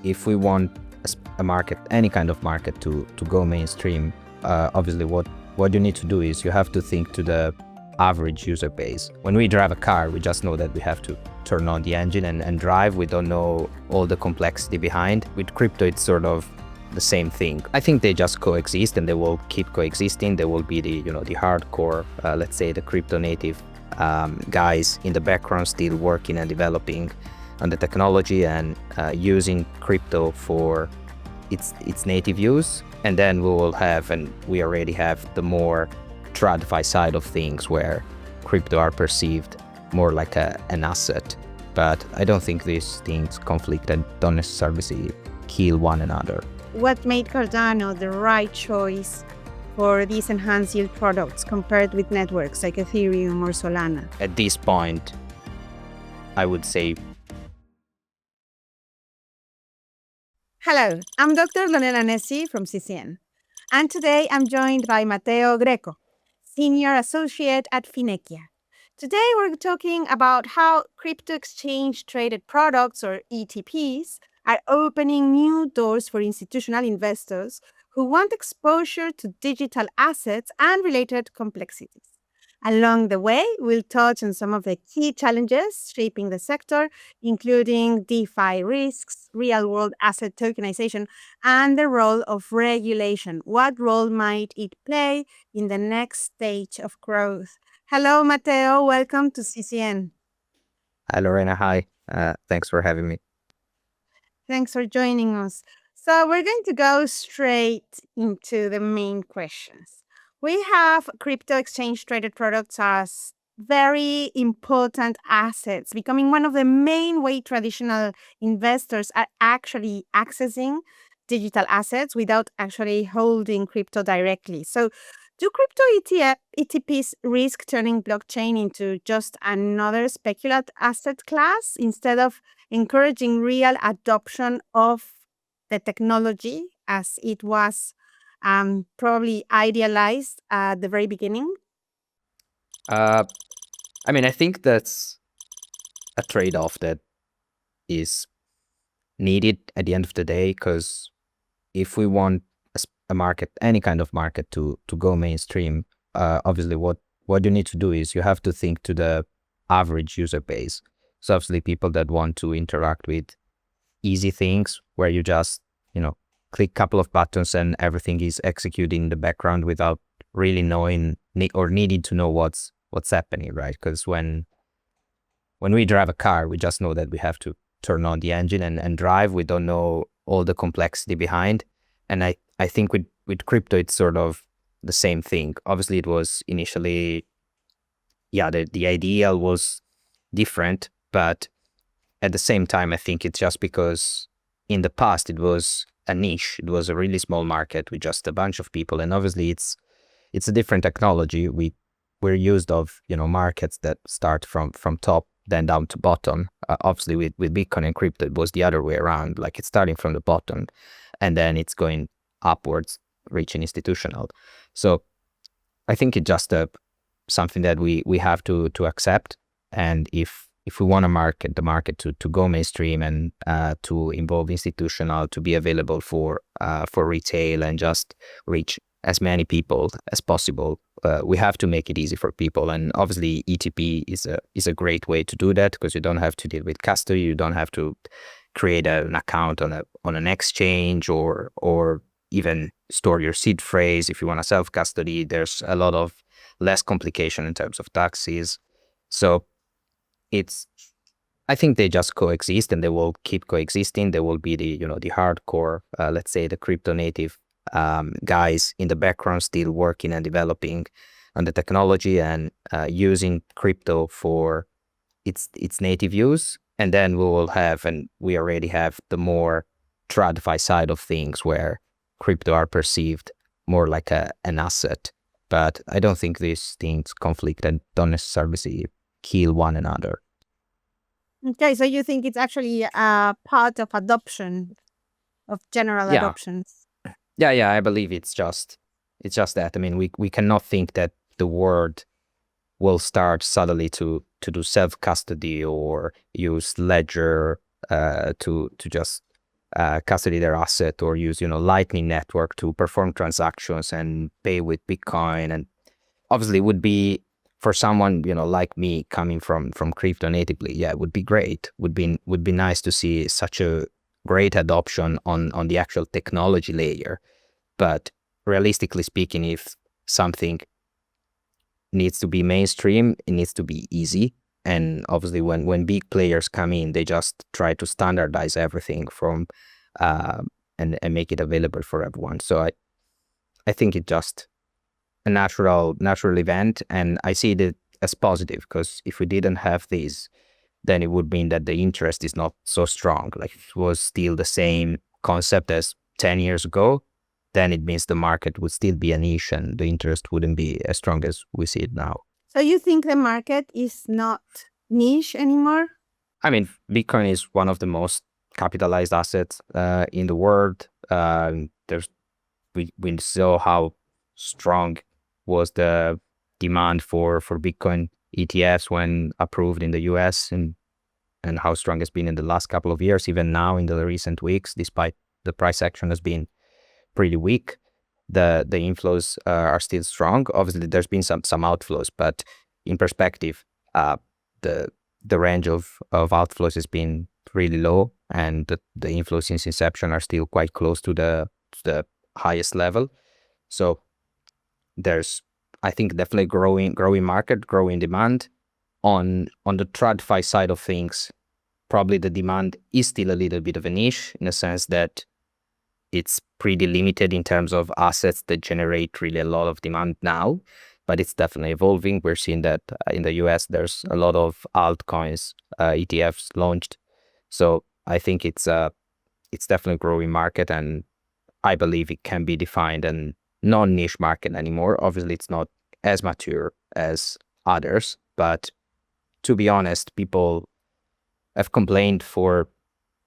if we want a market, any kind of market to go mainstream, obviously what you need to do is you have to think to the average user base. When we drive a car, we just know that we have to turn on the engine and drive. We don't know all the complexity behind. With crypto, it's sort of the same thing. I think they just coexist and they will keep coexisting. There will be the hardcore, let's say the crypto native guys in the background still working and developing on the technology and using crypto for its native use. And then we will have, and we already have, the more TradFi side of things where crypto are perceived more like an asset. But I don't think these things conflict and don't necessarily kill one another. What made Cardano the right choice for these enhanced yield products compared with networks like Ethereum or Solana? At this point, I would say. Hello, I'm Dr. Lorena Nessi from CCN, and today I'm joined by Matteo Greco, Senior Associate at Fineqia. Today we're talking about how crypto exchange traded products, or ETPs, are opening new doors for institutional investors who want exposure to digital assets and related complexities. Along the way, we'll touch on some of the key challenges shaping the sector, including DeFi risks, real-world asset tokenization, and the role of regulation. What role might it play in the next stage of growth? Hello, Matteo. Welcome to CCN. Hi, Lorena. Hi. Thanks for having me. Thanks for joining us. So we're going to go straight into the main questions. We have crypto exchange traded products as very important assets, becoming one of the main way traditional investors are actually accessing digital assets without actually holding crypto directly. So do crypto ETPs risk turning blockchain into just another speculative asset class instead of encouraging real adoption of the technology as it was probably idealized at the very beginning? I think that's a trade-off that is needed at the end of the day, because if we want a market, any kind of market to go mainstream, obviously what you need to do is you have to think to the average user base. So obviously people that want to interact with easy things where you just, click a couple of buttons and everything is executed in the background without really knowing or needing to know what's happening, right? Because when we drive a car, we just know that we have to turn on the engine and drive. We don't know all the complexity behind. And I think with crypto, it's sort of the same thing. Obviously, it was initially, the ideal was different, but at the same time, I think it's just because in the past it was a niche. It was a really small market with just a bunch of people, and obviously it's a different technology. We're used of markets that start from top then down to bottom. Obviously, with Bitcoin and crypto, it was the other way around. Like it's starting from the bottom, and then it's going upwards, reaching institutional. So I think it's just something that we have to accept. And if we want the market to go mainstream and to involve institutional, to be available for retail and just reach as many people as possible, we have to make it easy for people. And obviously ETP is a great way to do that, because you don't have to deal with custody, you don't have to create an account on an exchange or even store your seed phrase. If you want to self-custody, there's a lot of less complication in terms of taxes. So I think they just coexist and they will keep coexisting. There will be the hardcore, let's say the crypto native guys in the background still working and developing on the technology and using crypto for its native use. And then we will have, and we already have, the more TradFi side of things where crypto are perceived more like an asset. But I don't think these things conflict and don't necessarily kill one another. Okay, so you think it's actually a part of adoption, of general adoptions? Yeah, I believe it's just that. I mean, we cannot think that the world will start suddenly to do self-custody or use ledger to just custody their asset or use, Lightning Network to perform transactions and pay with Bitcoin. And obviously, it would be for someone, like me coming from crypto natively. Yeah, it would be great. Would be nice to see such a great adoption on the actual technology layer. But realistically speaking, if something needs to be mainstream, it needs to be easy. And obviously, when big players come in, they just try to standardize everything from and make it available for everyone. So I think it's just a natural event, and I see it as positive, because if we didn't have these, then it would mean that the interest is not so strong. Like, if it was still the same concept as 10 years ago, then it means the market would still be a niche and the interest wouldn't be as strong as we see it now. So you think the market is not niche anymore? I mean, Bitcoin is one of the most capitalized assets in the world. We saw how strong was the demand for Bitcoin ETFs when approved in the US, and how strong it's been in the last couple of years. Even now in the recent weeks, despite the price action has been pretty weak, the inflows are still strong. Obviously, there's been some outflows, but in perspective, the range of outflows has been really low, and the inflows since inception are still quite close to the highest level. So there's, I think, definitely growing market, growing demand. On the TradFi side of things, probably the demand is still a little bit of a niche, in the sense that it's pretty limited in terms of assets that generate really a lot of demand now, but it's definitely evolving. We're seeing that in the US, there's a lot of altcoins ETFs launched. So I think it's definitely a growing market, and I believe it can be defined a non-niche market anymore. Obviously, it's not as mature as others, but to be honest, people have complained for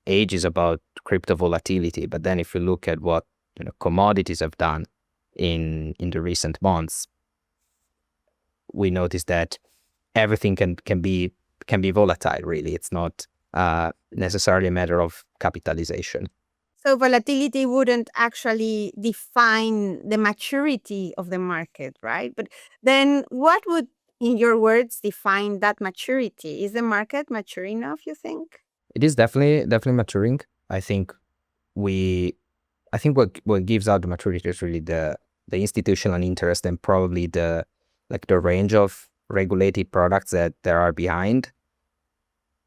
ages about crypto volatility. But then if you look at what commodities have done in the recent months, we notice that everything can be volatile. Really, it's not necessarily a matter of capitalization. So volatility wouldn't actually define the maturity of the market, right? But then what would, in your words, define that maturity? Is the market mature enough, you think? It is definitely maturing. I think what gives out the maturity is really the institutional interest, and probably the range of regulated products that there are behind.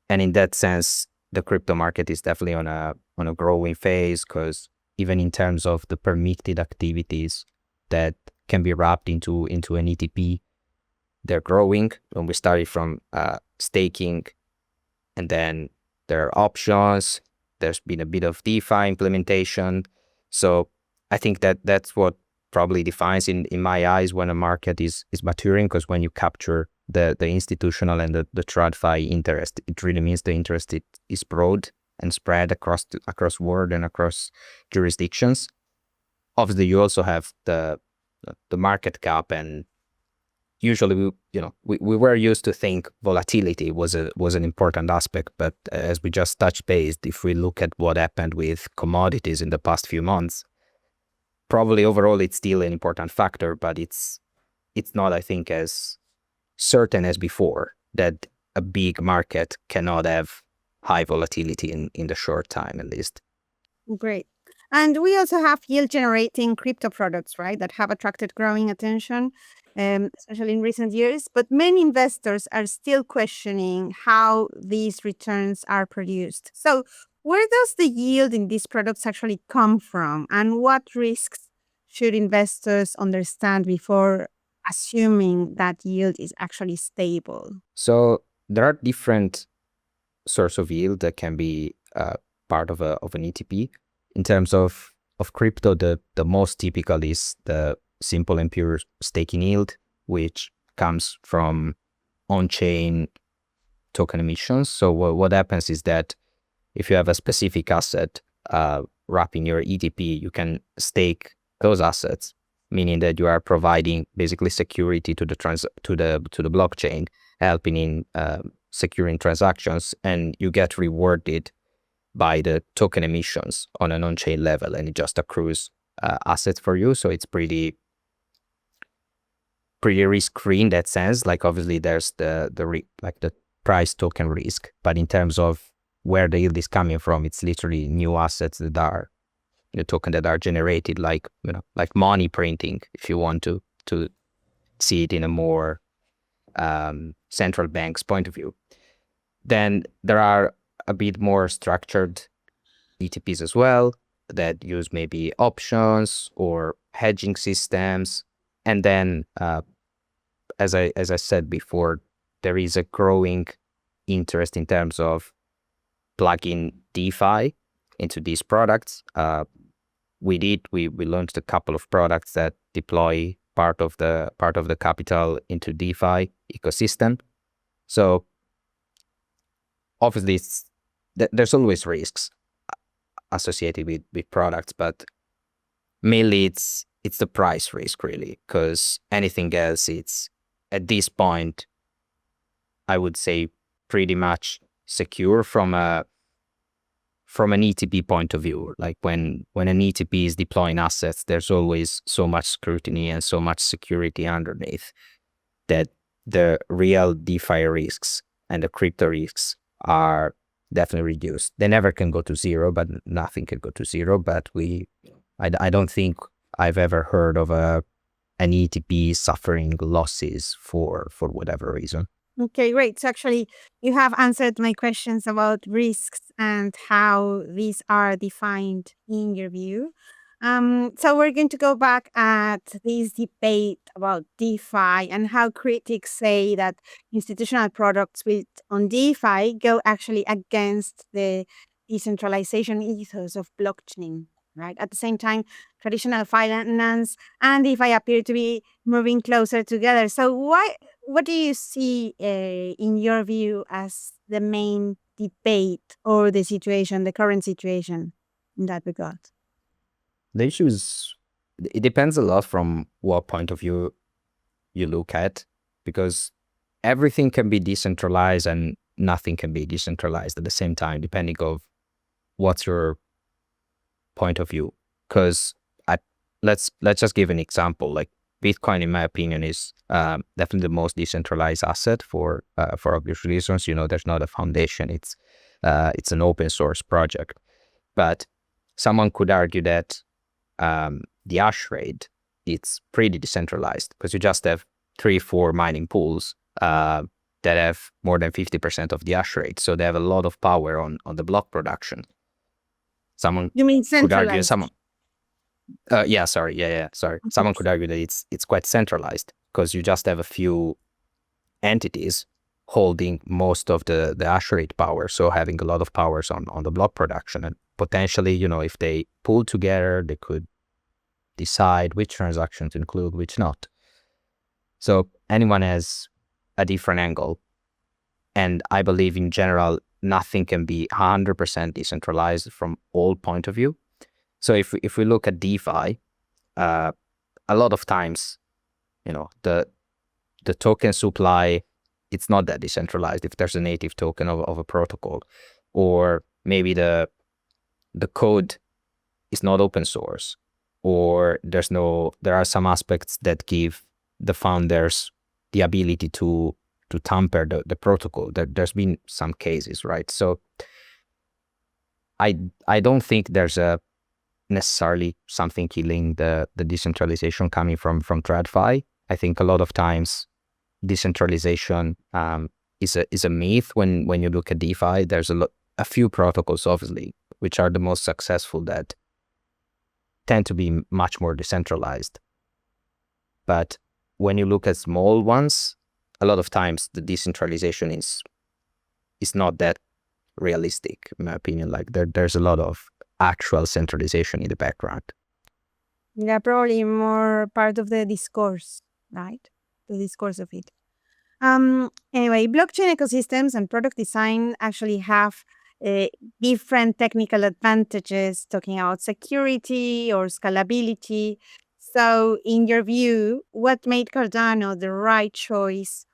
And in that sense, the crypto market is definitely on a growing phase, because even in terms of the permitted activities that can be wrapped into an ETP, they're growing. When we started from staking, and then there are options, there's been a bit of DeFi implementation. So I think that's what probably defines, in my eyes, when a market is maturing, because when you capture the institutional and the TradFi interest, it really means the interest is broad and spread across world and across jurisdictions. Obviously, you also have the market cap, and usually we were used to think volatility was an important aspect, but as we just touched base, if we look at what happened with commodities in the past few months, probably overall it's still an important factor, but it's not, I think, as certain as before that a big market cannot have high volatility in the short time, at least. Great. And we also have yield generating crypto products, right, that have attracted growing attention, especially in recent years. But many investors are still questioning how these returns are produced. So where does the yield in these products actually come from? And what risks should investors understand before assuming that yield is actually stable? So there are different sources of yield that can be part of an ETP. In terms of crypto, the most typical is the simple and pure staking yield, which comes from on-chain token emissions. So what happens is that if you have a specific asset wrapping your ETP, you can stake those assets, meaning that you are providing basically security to the blockchain, helping in securing transactions, and you get rewarded by the token emissions on an on-chain level, and it just accrues assets for you. So it's pretty risk-free in that sense. Like obviously there's the price token risk, but in terms of where the yield is coming from, it's literally new assets that are token that are generated, like like money printing, if you want to see it in a more central bank's point of view. Then there are a bit more structured ETPs as well that use maybe options or hedging systems. And then, as I said before, there is a growing interest in terms of plugging DeFi into these products. We launched a couple of products that deploy part of the capital into DeFi ecosystem. So obviously there's always risks associated with products, but mainly it's the price risk, really, because anything else, it's at this point, I would say, pretty much secure from an ETP point of view. Like when an ETP is deploying assets, there's always so much scrutiny and so much security underneath that the real DeFi risks and the crypto risks are definitely reduced. They never can go to zero, but nothing can go to zero. But I don't think I've ever heard of an ETP suffering losses for whatever reason. Okay, great. So actually, you have answered my questions about risks and how these are defined in your view. So we're going to go back at this debate about DeFi and how critics say that institutional products built on DeFi go actually against the decentralization ethos of blockchain, right? At the same time, traditional finance and DeFi appear to be moving closer together. So what do you see in your view as the main debate or the current situation in that regard? The issue is, it depends a lot from what point of view you look at, because everything can be decentralized and nothing can be decentralized at the same time, depending on what's your point of view. Because let's just give an example. Like Bitcoin, in my opinion, is definitely the most decentralized asset for obvious reasons. There's not a foundation. It's an open source project. But someone could argue that the hash rate, it's pretty decentralized, because you just have 3-4 mining pools that have more than 50% of the hash rate. So they have a lot of power on the block production. You mean Could argue centralized? Someone could argue that it's quite centralized, because you just have a few entities holding most of the hash rate power, so having a lot of powers on the block production. And potentially, if they pull together, they could decide which transactions to include, which not. So anyone has a different angle. And I believe in general, nothing can be 100% decentralized from all point of view. So if we look at DeFi, a lot of times, the token supply, it's not that decentralized if there's a native token of a protocol, or maybe the code is not open source, or there are some aspects that give the founders the ability to tamper the protocol. There's been some cases, right? So I don't think there's necessarily something killing the decentralization coming from TradFi. I think a lot of times decentralization is a myth. When you look at DeFi, there's a few protocols, obviously, which are the most successful, that tend to be much more decentralized. But when you look at small ones, a lot of times the decentralization is not that realistic, in my opinion. Like there's a lot of actual centralization in the background. Yeah, probably more part of the discourse, right? The discourse of it. Anyway, blockchain ecosystems and product design actually have different technical advantages, talking about security or scalability. So, in your view, what made Cardano the right choice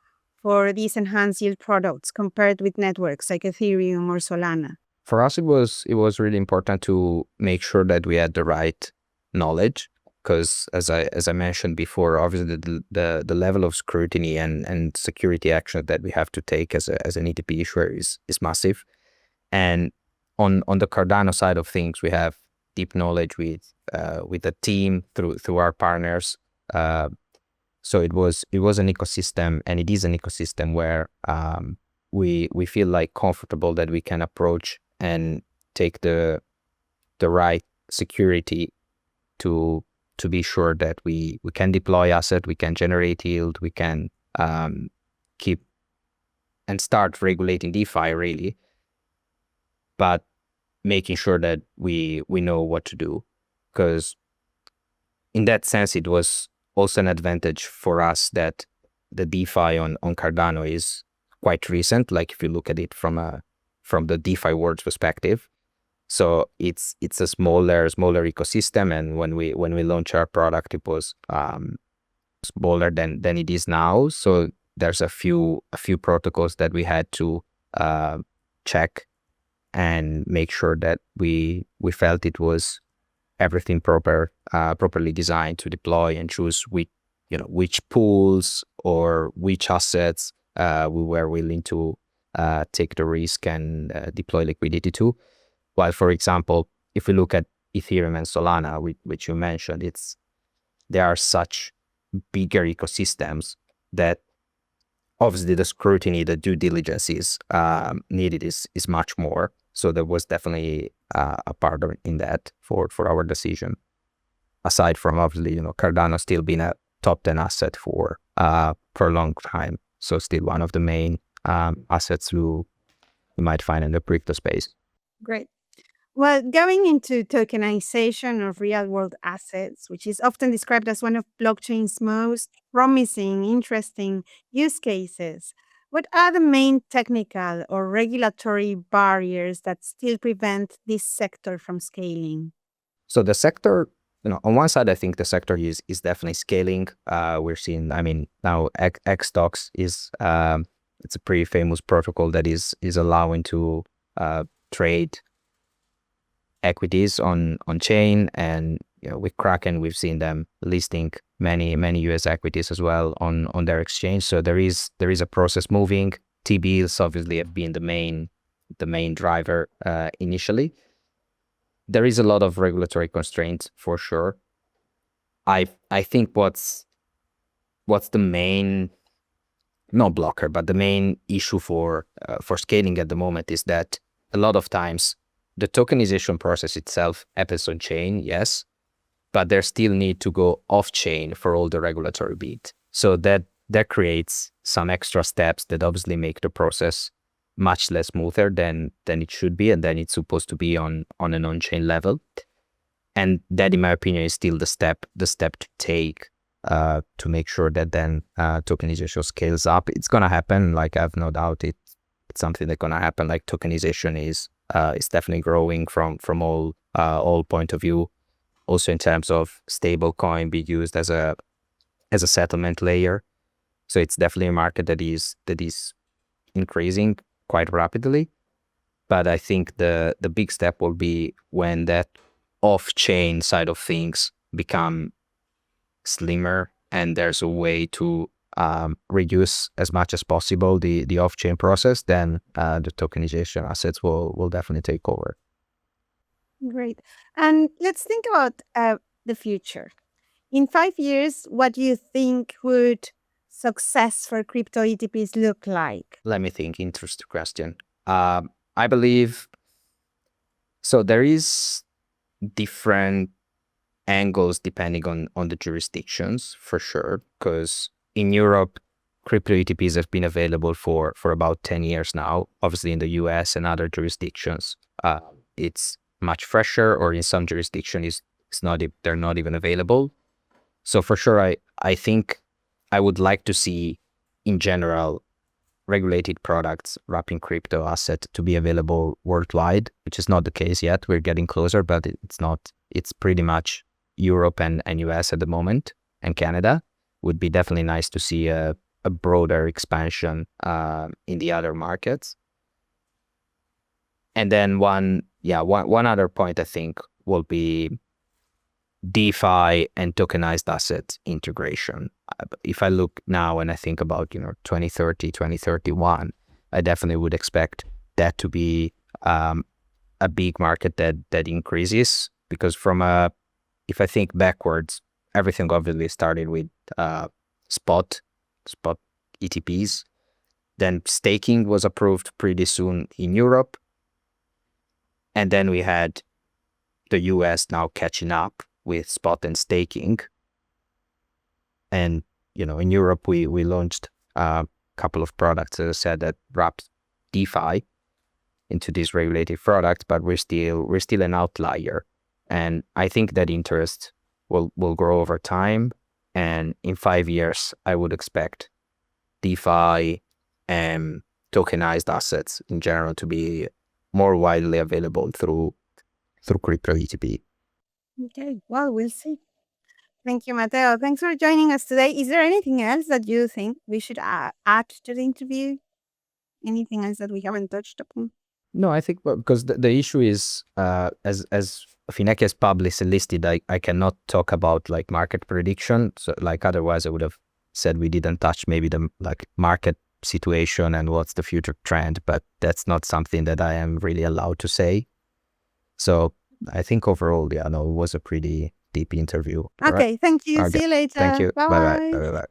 for these enhanced yield products compared with networks like Ethereum or Solana? For us, it was really important to make sure that we had the right knowledge, because as I mentioned before, obviously the level of scrutiny and security action that we have to take as an ETP issuer is massive. And on the Cardano side of things, we have deep knowledge with the team through our partners. So it was an ecosystem, and it is an ecosystem where we feel like comfortable that we can approach and take the right security to be sure that we can deploy asset, we can generate yield, we can keep and start regulating DeFi really, but making sure that we know what to do. Because in that sense, it was also an advantage for us that the DeFi on Cardano is quite recent. Like if you look at it from the DeFi world's perspective, so it's a smaller ecosystem. And when we launched our product, it was smaller than it is now. So there's a few protocols that we had to check and make sure that we felt it was everything properly designed to deploy and choose which pools or which assets we were willing to take the risk and deploy liquidity to. While, for example, if we look at Ethereum and Solana, which you mentioned, there are such bigger ecosystems that obviously the scrutiny, the due diligence is needed is much more. So there was definitely a part in that for our decision. Aside from obviously, Cardano still being a top 10 asset for a long time. So still one of the main assets you might find in the crypto space. Great. Well, going into tokenization of real-world assets, which is often described as one of blockchain's most promising, interesting use cases, what are the main technical or regulatory barriers that still prevent this sector from scaling? So the sector, on one side, I think the sector is definitely scaling. We're seeing, now Xdocs is it's a pretty famous protocol that is allowing to trade equities on chain, and with Kraken we've seen them listing many US equities as well on their exchange. So there is a process moving. T-bills obviously have been the main driver initially. There is a lot of regulatory constraints for sure. I think what's the main, not blocker, but the main issue for scaling at the moment is that a lot of times the tokenization process itself happens on chain, yes, but there still need to go off chain for all the regulatory bit. So that creates some extra steps that obviously make the process much less smoother than it should be, and then it's supposed to be on an on-chain level. And that, in my opinion, is still the step to take to make sure that then tokenization scales up. It's gonna happen. Like, I have no doubt it's something that's gonna happen. Like, tokenization is definitely growing from all point of view. Also in terms of stable coin being used as a settlement layer. So it's definitely a market that is increasing quite rapidly. But I think the big step will be when that off-chain side of things become slimmer, and there's a way to reduce as much as possible the off-chain process, then the tokenization assets will definitely take over. Great. And let's think about the future. In 5 years, what do you think would success for crypto ETPs look like? Let me think. Interesting question. I believe so. There is different angles depending on the jurisdictions for sure. Because in Europe, crypto ETPs have been available for about 10 years now. Obviously, in the US and other jurisdictions, it's much fresher, or in some jurisdictions, they're not even available. So for sure, I think I would like to see, in general, regulated products wrapping crypto asset to be available worldwide, which is not the case yet. We're getting closer, but it's not. It's pretty much Europe and US at the moment, and Canada. Would be definitely nice to see a broader expansion in the other markets. And then one other point I think will be DeFi and tokenized asset integration. If I look now and I think about 2030, 2031, I definitely would expect that to be a big market that increases, because if I think backwards, everything obviously started with spot ETPs. Then staking was approved pretty soon in Europe, and then we had the US now catching up with spot and staking. And in Europe we launched a couple of products, as I said, that wrapped DeFi into this regulated product, but we're still an outlier. And I think that interest will grow over time. And in 5 years, I would expect DeFi and tokenized assets in general to be more widely available through crypto ETP. Okay, well, we'll see. Thank you, Matteo. Thanks for joining us today. Is there anything else that you think we should add to the interview? Anything else that we haven't touched upon? No, I think because the issue is, as Fineqia is publicly listed, I cannot talk about like market prediction. So like otherwise I would have said we didn't touch maybe the like market situation and what's the future trend, but that's not something that I am really allowed to say. So I think overall, it was a pretty deep interview. Okay, thank you. Okay. See you later. Thank you. Bye-bye. Bye bye.